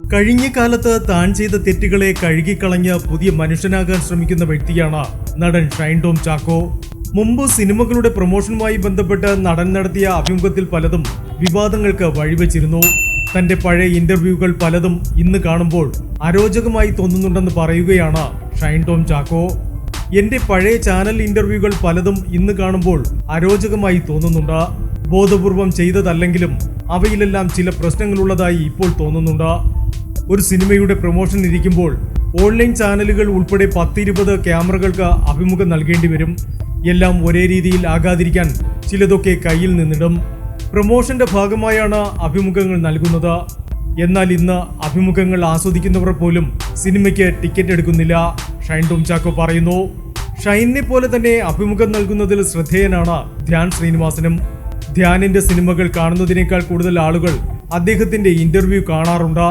കഴിഞ്ഞ കാലത്ത് താൻ ചെയ്ത തെറ്റുകളെ കഴുകിക്കളഞ്ഞ് പുതിയ മനുഷ്യനാകാൻ ശ്രമിക്കുന്ന വ്യക്തിയാണ് നടൻ ഷൈൻ ടോം ചാക്കോ. മുമ്പ് സിനിമകളുടെ പ്രൊമോഷനുമായി ബന്ധപ്പെട്ട് നടൻ നടത്തിയ അഭിമുഖത്തിൽ പലതും വിവാദങ്ങൾക്ക് വഴിവെച്ചിരുന്നു. തന്റെ പഴയ ഇന്റർവ്യൂകൾ പലതും ഇന്ന് കാണുമ്പോൾ അരോചകമായി തോന്നുന്നുണ്ടെന്ന് പറയുകയാണ് ഷൈൻ ടോം ചാക്കോ. എന്റെ പഴയ ചാനൽ ഇന്റർവ്യൂകൾ പലതും ഇന്ന് കാണുമ്പോൾ അരോചകമായി തോന്നുന്നുണ്ട്. ബോധപൂർവം ചെയ്തതല്ലെങ്കിലും അവയിലെല്ലാം ചില പ്രശ്നങ്ങളുള്ളതായി ഇപ്പോൾ തോന്നുന്നുണ്ട്. ഒരു സിനിമയുടെ പ്രൊമോഷൻ ഇരിക്കുമ്പോൾ ഓൺലൈൻ ചാനലുകൾ ഉൾപ്പെടെ 10-20 ക്യാമറകൾക്ക് അഭിമുഖം നൽകേണ്ടി വരും. എല്ലാം ഒരേ രീതിയിൽ ആകാതിരിക്കാൻ ചിലതൊക്കെ കയ്യിൽ നിന്നിടും. പ്രൊമോഷന്റെ ഭാഗമായാണ് അഭിമുഖങ്ങൾ നൽകുന്നത്. എന്നാൽ ഇന്ന് അഭിമുഖങ്ങൾ ആസ്വദിക്കുന്നവർ പോലും സിനിമയ്ക്ക് ടിക്കറ്റ് എടുക്കുന്നില്ല. ഷൈൻ ടോം ചാക്കോ പറയുന്നു. ഷൈനെ പോലെ തന്നെ അഭിമുഖം നൽകുന്നതിൽ ശ്രദ്ധേയനാണ് ധ്യാൻ ശ്രീനിവാസനും. ധ്യാനിന്റെ സിനിമകൾ കാണുന്നതിനേക്കാൾ കൂടുതൽ ആളുകൾ അദ്ദേഹത്തിന്റെ ഇന്റർവ്യൂ കാണാറുണ്ട്.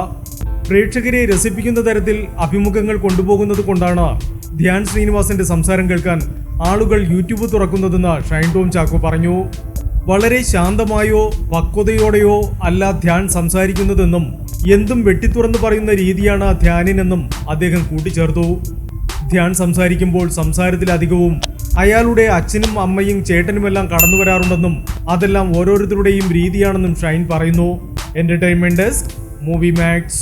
പ്രേക്ഷകരെ രസിപ്പിക്കുന്ന തരത്തിൽ അഭിമുഖങ്ങൾ കൊണ്ടുപോകുന്നത് കൊണ്ടാണ് ധ്യാൻ ശ്രീനിവാസന്റെ സംസാരം കേൾക്കാൻ ആളുകൾ യൂട്യൂബ് തുറക്കുന്നതെന്ന് ഷൈൻ ടോം ചാക്കോ പറഞ്ഞു. വളരെ ശാന്തമായോ പക്വതയോടെയോ അല്ല ധ്യാൻ സംസാരിക്കുന്നതെന്നും എന്തും വെട്ടിത്തുറന്ന് പറയുന്ന രീതിയാണ് ധ്യാനിനെന്നും അദ്ദേഹം കൂട്ടിച്ചേർത്തു. ധ്യാൻ സംസാരിക്കുമ്പോൾ സംസാരത്തിലധികവും അയാളുടെ അച്ഛനും അമ്മയും ചേട്ടനുമെല്ലാം കടന്നു വരാറുണ്ടെന്നും അതെല്ലാം ഓരോരുത്തരുടെയും രീതിയാണെന്നും ഷൈൻ പറയുന്നു. Entertainment desk, movie max.